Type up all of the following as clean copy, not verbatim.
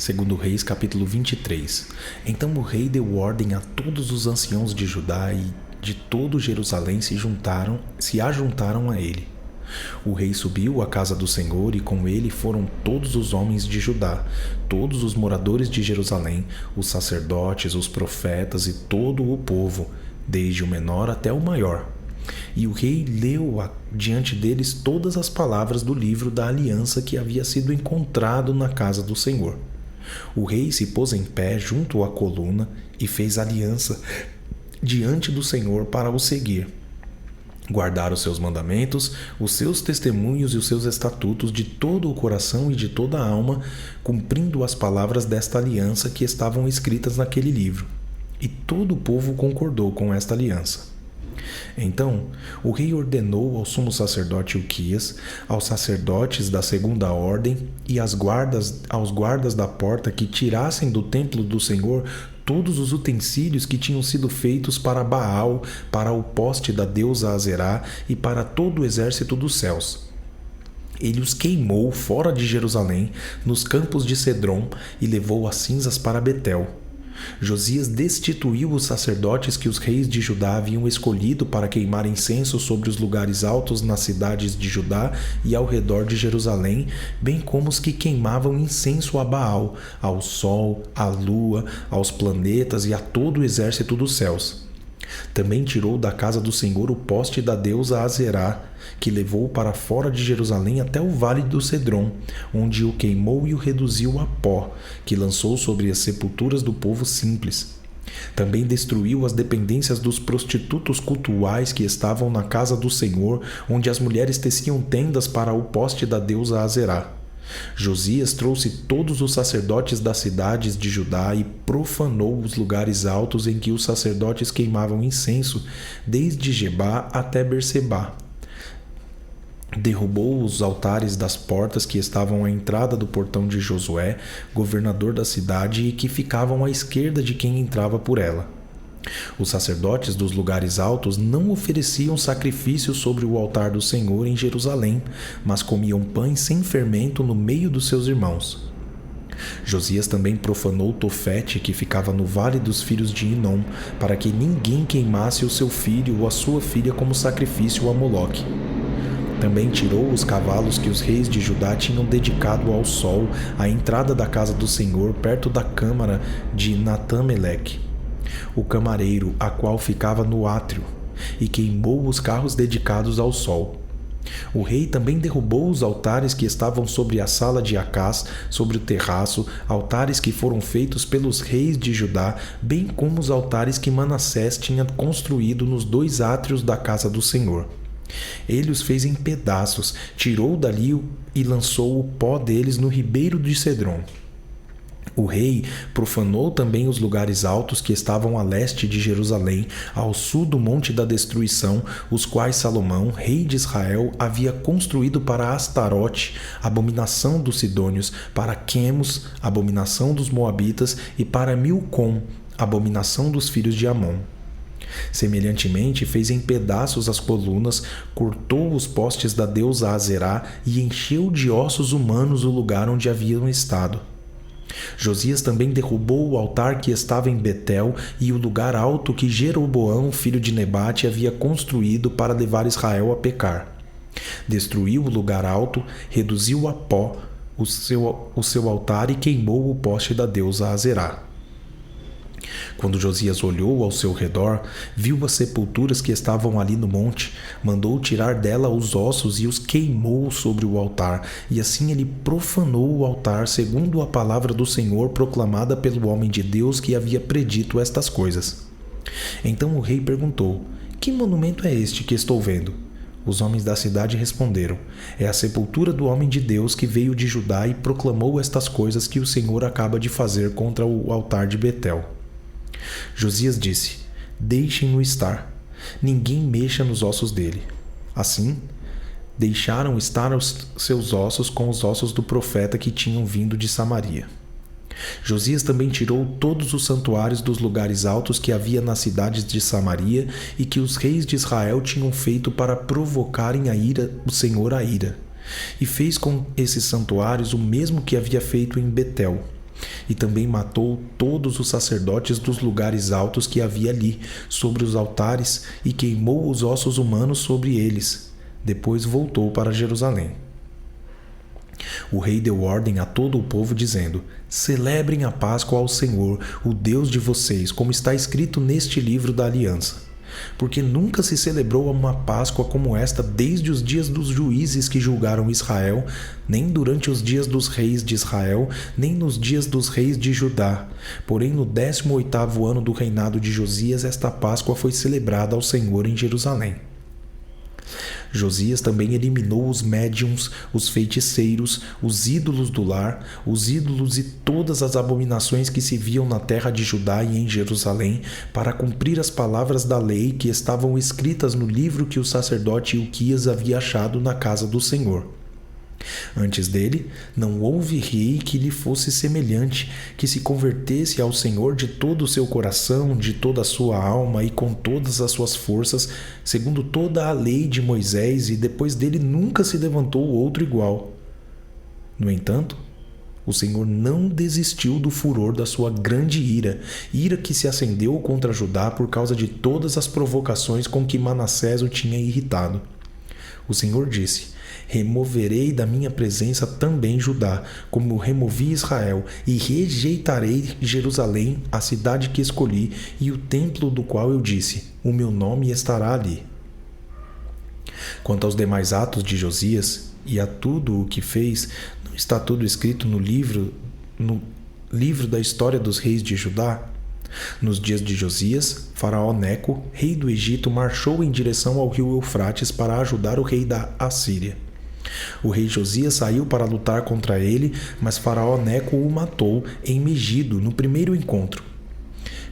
Segundo Reis, capítulo 23. Então o rei deu ordem a todos os anciãos de Judá e de todo Jerusalém se ajuntaram a ele. O rei subiu à casa do Senhor e com ele foram todos os homens de Judá, todos os moradores de Jerusalém, os sacerdotes, os profetas e todo o povo, desde o menor até o maior. E o rei leu diante deles todas as palavras do livro da aliança que havia sido encontrado na casa do Senhor. O rei se pôs em pé junto à coluna e fez aliança diante do Senhor para o seguir. Guardar os seus mandamentos, os seus testemunhos e os seus estatutos de todo o coração e de toda a alma, cumprindo as palavras desta aliança que estavam escritas naquele livro. E todo o povo concordou com esta aliança. Então, o rei ordenou ao sumo sacerdote Ilquias, aos sacerdotes da segunda ordem e aos guardas da porta que tirassem do templo do Senhor todos os utensílios que tinham sido feitos para Baal, para o poste da deusa Azerá e para todo o exército dos céus. Ele os queimou fora de Jerusalém, nos campos de Cedrom, e levou as cinzas para Betel. Josias destituiu os sacerdotes que os reis de Judá haviam escolhido para queimar incenso sobre os lugares altos nas cidades de Judá e ao redor de Jerusalém, bem como os que queimavam incenso a Baal, ao sol, à lua, aos planetas e a todo o exército dos céus. Também tirou da casa do Senhor o poste da deusa Azerá, que levou para fora de Jerusalém até o vale do Cedrom, onde o queimou e o reduziu a pó, que lançou sobre as sepulturas do povo simples. Também destruiu as dependências dos prostitutos cultuais que estavam na casa do Senhor, onde as mulheres teciam tendas para o poste da deusa Azerá. Josias trouxe todos os sacerdotes das cidades de Judá e profanou os lugares altos em que os sacerdotes queimavam incenso, desde Gebá até Bersebá. Derrubou os altares das portas que estavam à entrada do portão de Josué, governador da cidade, e que ficavam à esquerda de quem entrava por ela. Os sacerdotes dos lugares altos não ofereciam sacrifícios sobre o altar do Senhor em Jerusalém, mas comiam pães sem fermento no meio dos seus irmãos. Josias também profanou Tofete, que ficava no vale dos filhos de Inom, para que ninguém queimasse o seu filho ou a sua filha como sacrifício a Moloque. Também tirou os cavalos que os reis de Judá tinham dedicado ao sol à entrada da casa do Senhor, perto da câmara de Natã-Meleque, o camareiro, a qual ficava no átrio, e queimou os carros dedicados ao sol. O rei também derrubou os altares que estavam sobre a sala de Acás, sobre o terraço, altares que foram feitos pelos reis de Judá, bem como os altares que Manassés tinha construído nos 2 átrios da casa do Senhor. Ele os fez em pedaços, tirou dali e lançou o pó deles no ribeiro de Cedrom. O rei profanou também os lugares altos que estavam a leste de Jerusalém, ao sul do Monte da Destruição, os quais Salomão, rei de Israel, havia construído para Astarote, abominação dos sidônios, para Quemos, abominação dos moabitas, e para Milcom, abominação dos filhos de Amon. Semelhantemente, fez em pedaços as colunas, cortou os postes da deusa Azerá e encheu de ossos humanos o lugar onde haviam estado. Josias também derrubou o altar que estava em Betel e o lugar alto que Jeroboão, filho de Nebate, havia construído para levar Israel a pecar. Destruiu o lugar alto, reduziu a pó o seu altar e queimou o poste da deusa Azerá. Quando Josias olhou ao seu redor, viu as sepulturas que estavam ali no monte, mandou tirar dela os ossos e os queimou sobre o altar, e assim ele profanou o altar segundo a palavra do Senhor proclamada pelo homem de Deus que havia predito estas coisas. Então o rei perguntou: "Que monumento é este que estou vendo?" Os homens da cidade responderam: "É a sepultura do homem de Deus que veio de Judá e proclamou estas coisas que o Senhor acaba de fazer contra o altar de Betel." Josias disse: "Deixem-no estar. Ninguém mexa nos ossos dele." Assim, deixaram estar os seus ossos com os ossos do profeta que tinham vindo de Samaria. Josias também tirou todos os santuários dos lugares altos que havia nas cidades de Samaria e que os reis de Israel tinham feito para provocarem o Senhor a ira. E fez com esses santuários o mesmo que havia feito em Betel. e também matou todos os sacerdotes dos lugares altos que havia ali, sobre os altares, e queimou os ossos humanos sobre eles. Depois voltou para Jerusalém. O rei deu ordem a todo o povo, dizendo: celebrem a Páscoa ao Senhor, o Deus de vocês, como está escrito neste livro da aliança. Porque nunca se celebrou uma Páscoa como esta desde os dias dos juízes que julgaram Israel, nem durante os dias dos reis de Israel, nem nos dias dos reis de Judá. Porém, no 18º ano do reinado de Josias, esta Páscoa foi celebrada ao Senhor em Jerusalém. Josias também eliminou os médiuns, os feiticeiros, os ídolos do lar, os ídolos e todas as abominações que se viam na terra de Judá e em Jerusalém, para cumprir as palavras da lei que estavam escritas no livro que o sacerdote Ilquias havia achado na casa do Senhor. Antes dele, não houve rei que lhe fosse semelhante, que se convertesse ao Senhor de todo o seu coração, de toda a sua alma e com todas as suas forças, segundo toda a lei de Moisés, e depois dele nunca se levantou outro igual. No entanto, o Senhor não desistiu do furor da sua grande ira que se acendeu contra Judá por causa de todas as provocações com que Manassés o tinha irritado. O Senhor disse: removerei da minha presença também Judá, como removi Israel, e rejeitarei Jerusalém, a cidade que escolhi, e o templo do qual eu disse: o meu nome estará ali. Quanto aos demais atos de Josias e a tudo o que fez, não está tudo escrito no livro da história dos reis de Judá? Nos dias de Josias, Faraó Neco, rei do Egito, marchou em direção ao rio Eufrates para ajudar o rei da Assíria. O rei Josias saiu para lutar contra ele, mas Faraó Neco o matou em Megido, no primeiro encontro.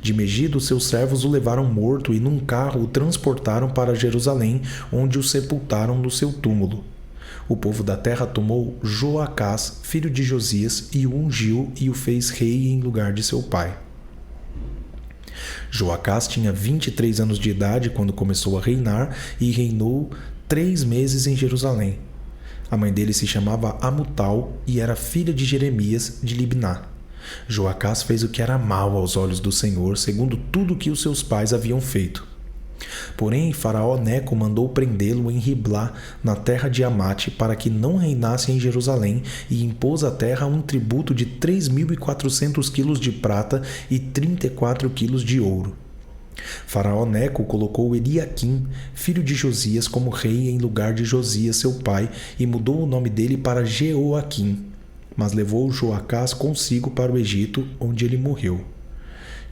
De Megido, seus servos o levaram morto e num carro o transportaram para Jerusalém, onde o sepultaram no seu túmulo. O povo da terra tomou Joacás, filho de Josias, e o ungiu e o fez rei em lugar de seu pai. Joacás tinha 23 anos de idade quando começou a reinar e reinou 3 meses em Jerusalém. A mãe dele se chamava Amutal e era filha de Jeremias de Libná. Joacás fez o que era mal aos olhos do Senhor, segundo tudo que os seus pais haviam feito. Porém, Faraó Neco mandou prendê-lo em Riblá, na terra de Amate, para que não reinasse em Jerusalém, e impôs à terra um tributo de 3.400 quilos de prata e 34 quilos de ouro. Faraó Neco colocou Eliaquim, filho de Josias, como rei em lugar de Josias, seu pai, e mudou o nome dele para Jeoaquim, mas levou Joacás consigo para o Egito, onde ele morreu.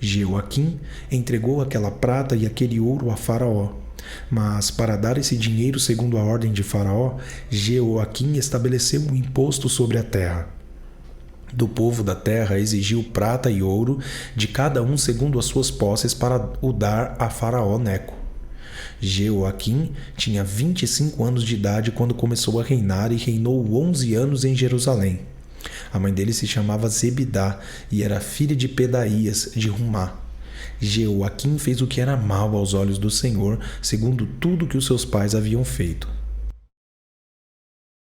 Jeoaquim entregou aquela prata e aquele ouro a Faraó. Mas, para dar esse dinheiro segundo a ordem de Faraó, Jeoaquim estabeleceu um imposto sobre a terra. Do povo da terra exigiu prata e ouro, de cada um segundo as suas posses, para o dar a Faraó Neco. Jeoaquim tinha 25 anos de idade quando começou a reinar e reinou 11 anos em Jerusalém. A mãe dele se chamava Zebidá e era filha de Pedaías, de Rumá. Jeoaquim fez o que era mal aos olhos do Senhor, segundo tudo que os seus pais haviam feito.